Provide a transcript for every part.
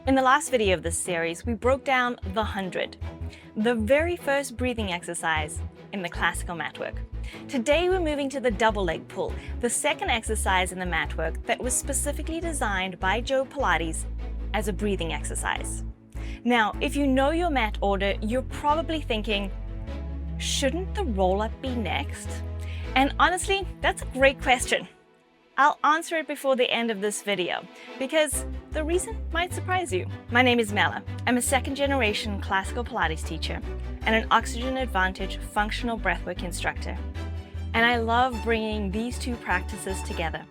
In the last video of this series, we broke down the 100, the very first breathing exercise in the classical matwork. Today we're moving to the double leg pull, the second exercise in the matwork that was specifically designed by Joe Pilates as a breathing exercise. Now, if you know your mat order, you're probably thinking, shouldn't the roll-up be next? And honestly, that's a great question. I'll answer it before the end of this video, because the reason might surprise you. My name is Mela. I'm a second-generation classical Pilates teacher and an Oxygen Advantage functional breathwork instructor. And I love bringing these two practices together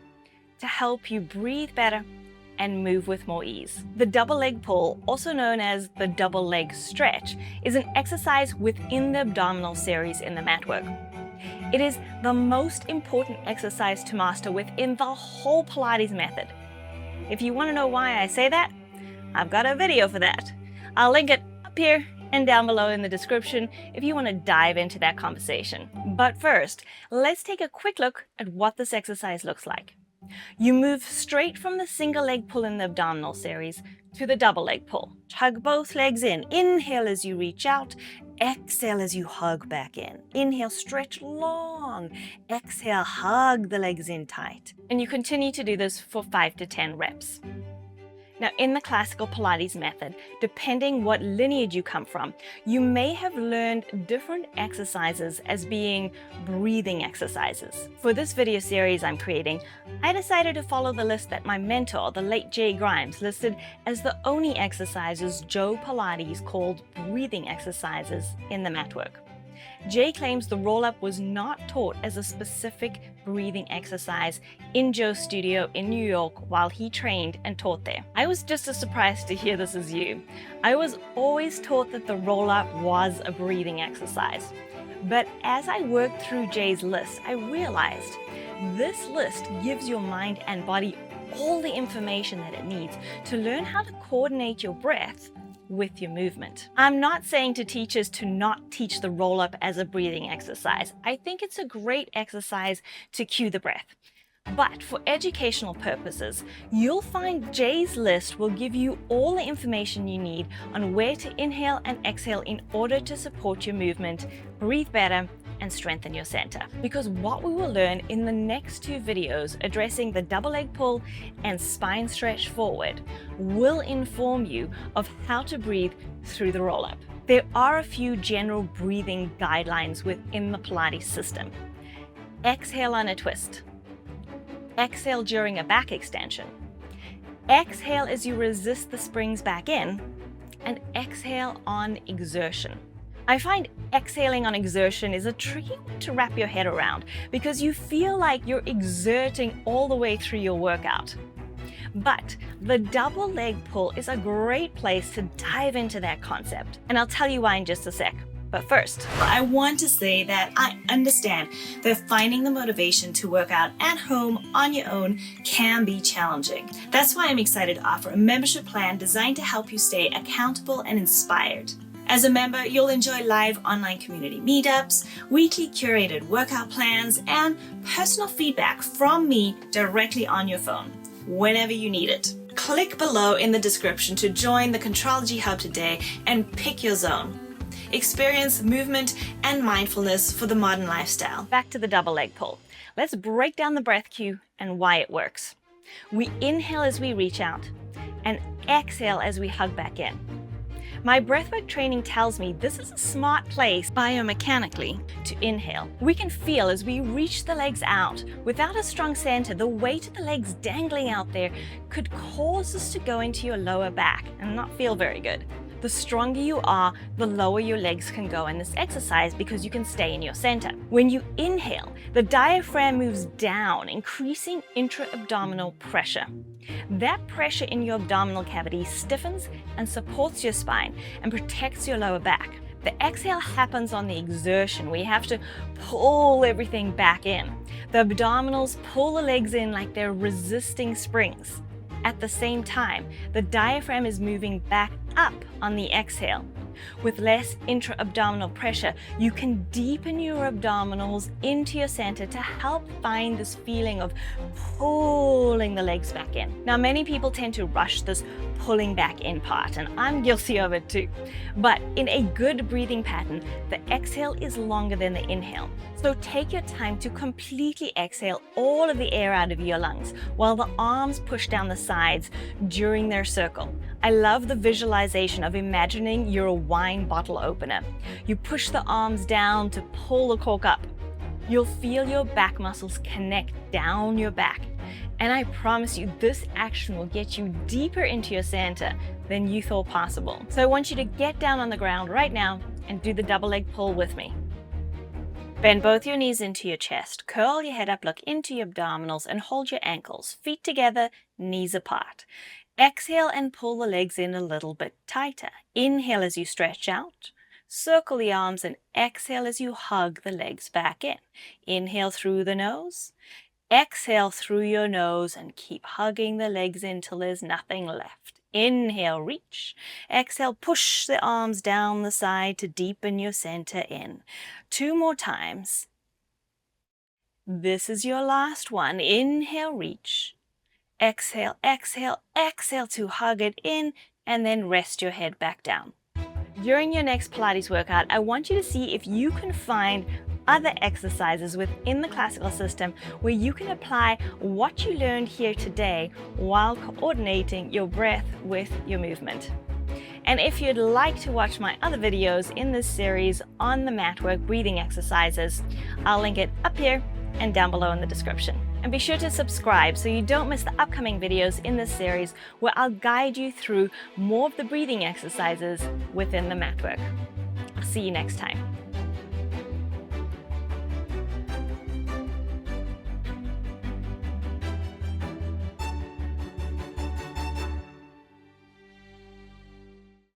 to help you breathe better and move with more ease. The double leg pull, also known as the double leg stretch, is an exercise within the abdominal series in the matwork. It is the most important exercise to master within the whole Pilates method. If you want to know why I say that, I've got a video for that. I'll link it up here and down below in the description if you want to dive into that conversation. But first, let's take a quick look at what this exercise looks like. You move straight from the single leg pull in the abdominal series to the double leg pull. Hug both legs in. Inhale as you reach out. Exhale as you hug back in. Inhale, stretch long. Exhale, hug the legs in tight. And you continue to do this for 5 to 10 reps. Now, in the classical Pilates method, depending what lineage you come from, you may have learned different exercises as being breathing exercises. For this video series I'm creating, I decided to follow the list that my mentor, the late Jay Grimes, listed as the only exercises Joe Pilates called breathing exercises in the matwork. Jay claims the roll-up was not taught as a specific breathing exercise in Joe's studio in New York while he trained and taught there. I was just as surprised to hear this as you. I was always taught that the roll-up was a breathing exercise. But as I worked through Jay's list, I realized this list gives your mind and body all the information that it needs to learn how to coordinate your breath with your movement. I'm not saying to teachers to not teach the roll-up as a breathing exercise. I think it's a great exercise to cue the breath. But for educational purposes, you'll find Jay's list will give you all the information you need on where to inhale and exhale in order to support your movement, breathe better, and strengthen your center. Because what we will learn in the next two videos addressing the double leg pull and spine stretch forward will inform you of how to breathe through the roll-up. There are a few general breathing guidelines within the Pilates system. Exhale on a twist. Exhale during a back extension. Exhale as you resist the springs back in, and exhale on exertion. I find exhaling on exertion is a tricky one to wrap your head around because you feel like you're exerting all the way through your workout. But the double leg pull is a great place to dive into that concept, and I'll tell you why in just a sec. But first, I want to say that I understand that finding the motivation to work out at home on your own can be challenging. That's why I'm excited to offer a membership plan designed to help you stay accountable and inspired. As a member, you'll enjoy live online community meetups, weekly curated workout plans, and personal feedback from me directly on your phone, whenever you need it. Click below in the description to join the Contrology Hub today and pick your zone. Experience movement and mindfulness for the modern lifestyle. Back to the double leg pull. Let's break down the breath cue and why it works. We inhale as we reach out and exhale as we hug back in. My breathwork training tells me this is a smart place biomechanically to inhale. We can feel as we reach the legs out. Without a strong center, the weight of the legs dangling out there could cause us to go into your lower back and not feel very good. The stronger you are, the lower your legs can go in this exercise because you can stay in your center. When you inhale, the diaphragm moves down, increasing intra-abdominal pressure. That pressure in your abdominal cavity stiffens and supports your spine and protects your lower back. The exhale happens on the exertion. We have to pull everything back in. The abdominals pull the legs in like they're resisting springs. At the same time, the diaphragm is moving back up on the exhale, With less intra-abdominal pressure, you can deepen your abdominals into your center to help find this feeling of pulling the legs back in. Now, many people tend to rush this pulling back in part, and I'm guilty of it too. But in a good breathing pattern, the exhale is longer than the inhale. So take your time to completely exhale all of the air out of your lungs while the arms push down the sides during their circle. I love the visualization of imagining you're a wine bottle opener. You push the arms down to pull the cork up. You'll feel your back muscles connect down your back. And I promise you, this action will get you deeper into your center than you thought possible. So I want you to get down on the ground right now and do the double leg pull with me. Bend both your knees into your chest, curl your head up, look into your abdominals, and hold your ankles, feet together, knees apart. Exhale and pull the legs in a little bit tighter. Inhale as you stretch out, circle the arms, and exhale as you hug the legs back in. Inhale through the nose, exhale through your nose, and keep hugging the legs in till there's nothing left. Inhale, reach. Exhale, push the arms down the side to deepen your center in. 2 more times. This is your last one. Inhale, reach. Exhale, exhale, exhale to hug it in, and then rest your head back down. During your next Pilates workout, I want you to see if you can find other exercises within the classical system where you can apply what you learned here today while coordinating your breath with your movement. And if you'd like to watch my other videos in this series on the Matwork breathing exercises, I'll link it up here and down below in the description. And be sure to subscribe so you don't miss the upcoming videos in this series where I'll guide you through more of the breathing exercises within the Matwork. I'll see you next time.